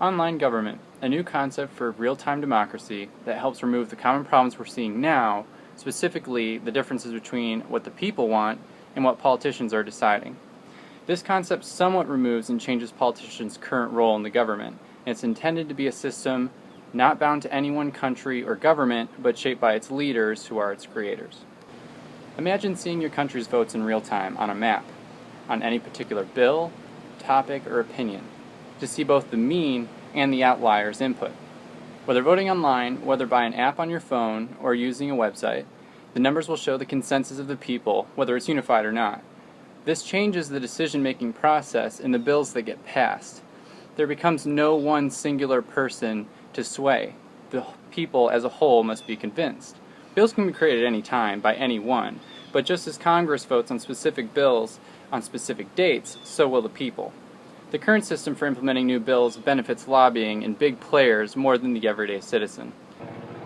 Online government, a new concept for real-time democracy that helps remove the common problems we're seeing now, specifically the differences between what the people want and what politicians are deciding. This concept somewhat removes and changes politicians' current role in the government, and it's intended to be a system not bound to any one country or government, but shaped by its leaders who are its creators. Imagine seeing your country's votes in real time on a map, on any particular bill, topic, or opinion, to see both the mean and the outlier's input. Whether voting online, whether by an app on your phone, or using a website, the numbers will show the consensus of the people, whether it's unified or not. This changes the decision-making process in the bills that get passed. There becomes no one singular person to sway. The people as a whole must be convinced. Bills can be created at any time by anyone, but just as Congress votes on specific bills on specific dates, so will the people. The current system for implementing new bills benefits lobbying and big players more than the everyday citizen.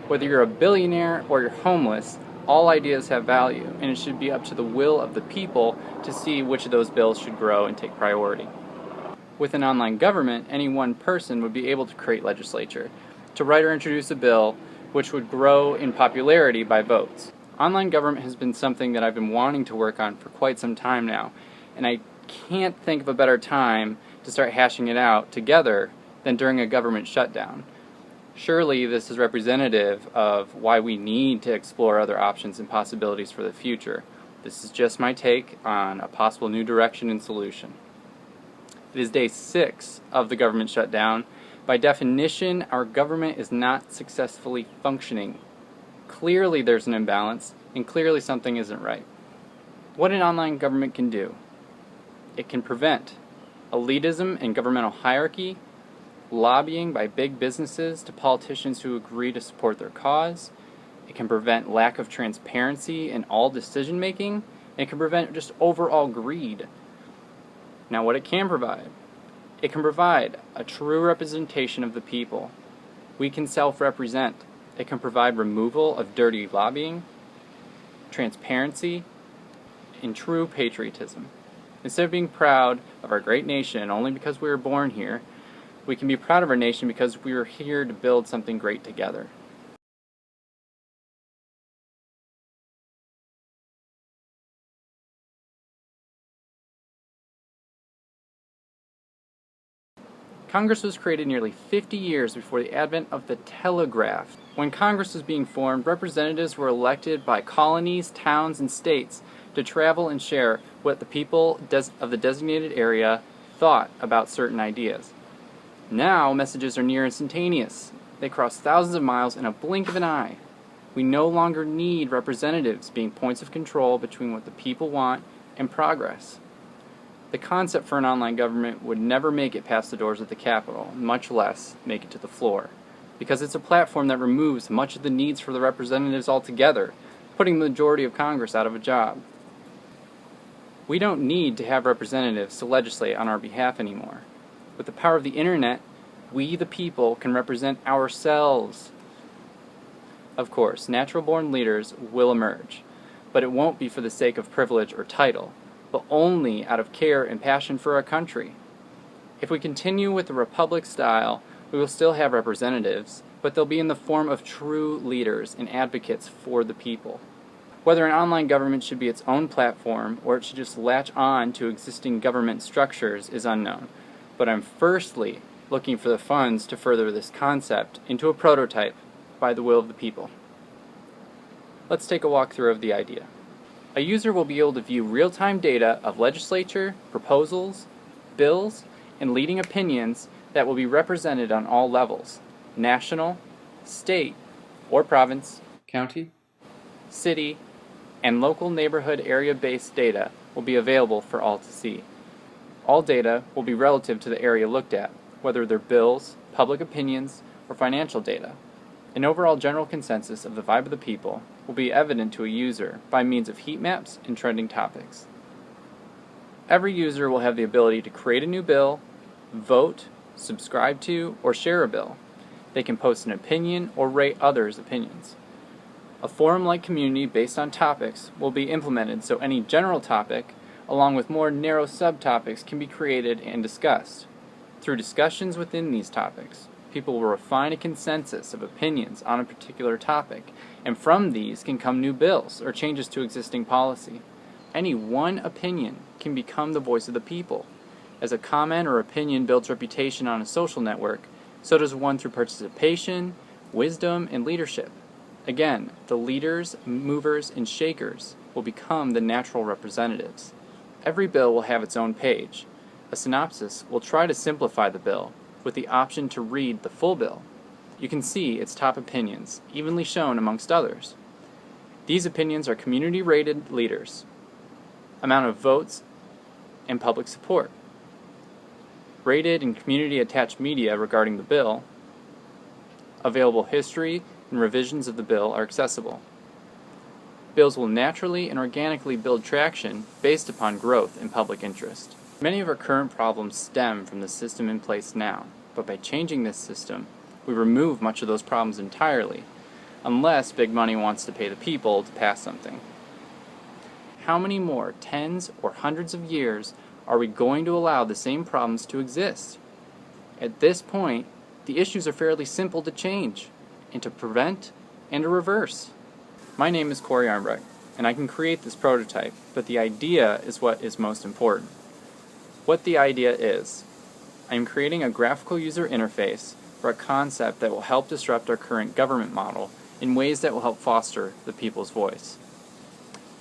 Whether you're a billionaire or you're homeless, all ideas have value, and it should be up to the will of the people to see which of those bills should grow and take priority. With an online government, any one person would be able to create legislature, to write or introduce a bill which would grow in popularity by votes. Online government has been something that I've been wanting to work on for quite some time now, and I can't think of a better time to start hashing it out together than during a government shutdown. Surely this is representative of why we need to explore other options and possibilities for the future. This is just my take on a possible new direction and solution. It is day 6 of the government shutdown. By definition, our government is not successfully functioning. Clearly there's an imbalance, and clearly something isn't right. What an online government can do: it can prevent elitism and governmental hierarchy, lobbying by big businesses to politicians who agree to support their cause. It can prevent lack of transparency in all decision making. It can prevent just overall greed. Now, what it can provide a true representation of the people. We can self-represent. It can provide removal of dirty lobbying, transparency, and true patriotism. Instead of being proud of our great nation only because we were born here, we can be proud of our nation because we are here to build something great together. Congress was created nearly 50 years before the advent of the telegraph. When Congress was being formed, representatives were elected by colonies, towns, and states to travel and share what the people of the designated area thought about certain ideas. Now, messages are near instantaneous. They cross thousands of miles in a blink of an eye. We no longer need representatives being points of control between what the people want and progress. The concept for an online government would never make it past the doors of the Capitol, much less make it to the floor, because it's a platform that removes much of the needs for the representatives altogether, putting the majority of Congress out of a job. We don't need to have representatives to legislate on our behalf anymore. With the power of the internet, we the people can represent ourselves. Of course, natural-born leaders will emerge, but it won't be for the sake of privilege or title, but only out of care and passion for our country. If we continue with the republic style, we will still have representatives, but they'll be in the form of true leaders and advocates for the people. Whether an online government should be its own platform or it should just latch on to existing government structures is unknown, but I'm firstly looking for the funds to further this concept into a prototype by the will of the people. Let's take a walkthrough of the idea. A user will be able to view real-time data of legislature, proposals, bills, and leading opinions that will be represented on all levels: national, state, or province, county, city, and local neighborhood area-based data will be available for all to see. All data will be relative to the area looked at, whether they're bills, public opinions, or financial data. An overall general consensus of the vibe of the people will be evident to a user by means of heat maps and trending topics. Every user will have the ability to create a new bill, vote, subscribe to, or share a bill. They can post an opinion or rate others' opinions. A forum-like community based on topics will be implemented so any general topic, along with more narrow subtopics, can be created and discussed. Through discussions within these topics, people will refine a consensus of opinions on a particular topic, and from these can come new bills or changes to existing policy. Any one opinion can become the voice of the people. As a comment or opinion builds reputation on a social network, so does one through participation, wisdom, and leadership. Again, the leaders, movers, and shakers will become the natural representatives. Every bill will have its own page. A synopsis will try to simplify the bill, with the option to read the full bill. You can see its top opinions, evenly shown amongst others. These opinions are community-rated leaders, amount of votes, and public support. Rated and community-attached media regarding the bill, available history and revisions of the bill are accessible. Bills will naturally and organically build traction based upon growth in public interest. Many of our current problems stem from the system in place now, but by changing this system, we remove much of those problems entirely, unless big money wants to pay the people to pass something. How many more tens or hundreds of years are we going to allow the same problems to exist? At this point, the issues are fairly simple to change, and to prevent, and to reverse. My name is Corey Armbrecht, and I can create this prototype, but the idea is what is most important. What the idea is, I am creating a graphical user interface for a concept that will help disrupt our current government model in ways that will help foster the people's voice.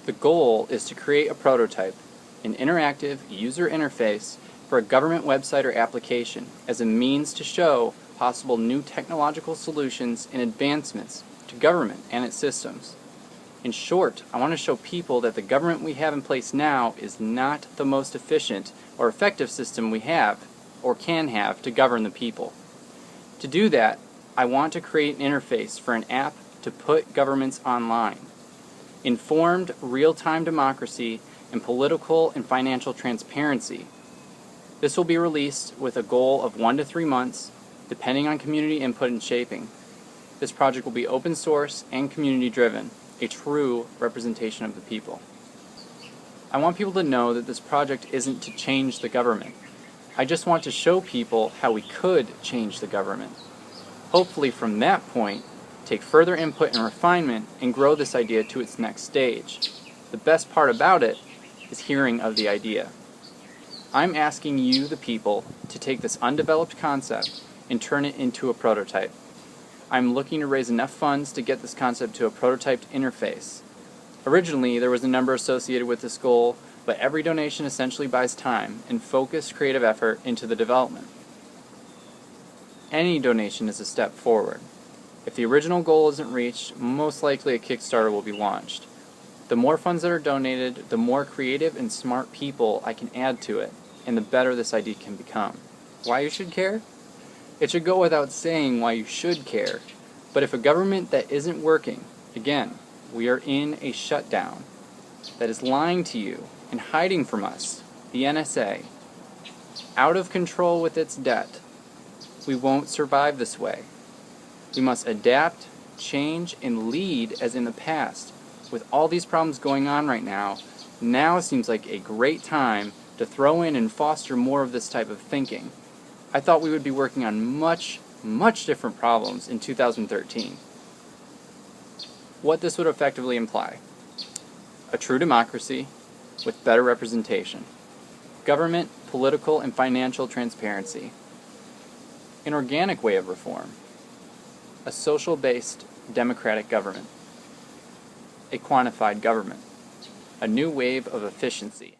The goal is to create a prototype, an interactive user interface for a government website or application as a means to show possible new technological solutions and advancements to government and its systems. In short, I want to show people that the government we have in place now is not the most efficient or effective system we have or can have to govern the people. To do that, I want to create an interface for an app to put governments online. Informed, real-time democracy and political and financial transparency. This will be released with a goal of 1 to 3 months, depending on community input and shaping. This project will be open source and community driven, a true representation of the people. I want people to know that this project isn't to change the government. I just want to show people how we could change the government. Hopefully from that point, take further input and refinement and grow this idea to its next stage. The best part about it is hearing of the idea. I'm asking you, the people, to take this undeveloped concept and turn it into a prototype. I'm looking to raise enough funds to get this concept to a prototyped interface. Originally, there was a number associated with this goal, but every donation essentially buys time and focused creative effort into the development. Any donation is a step forward. If the original goal isn't reached, most likely a Kickstarter will be launched. The more funds that are donated, the more creative and smart people I can add to it, and the better this idea can become. Why you should care? It should go without saying why you should care. But if a government that isn't working, again, we are in a shutdown, that is lying to you and hiding from us, the NSA, out of control with its debt, we won't survive this way. We must adapt, change, and lead as in the past. With all these problems going on right now seems like a great time to throw in and foster more of this type of thinking. I thought we would be working on much different problems in 2013. What this would effectively imply: a true democracy with better representation, government, political, and financial transparency, an organic way of reform, a social-based democratic government, a quantified government, a new wave of efficiency.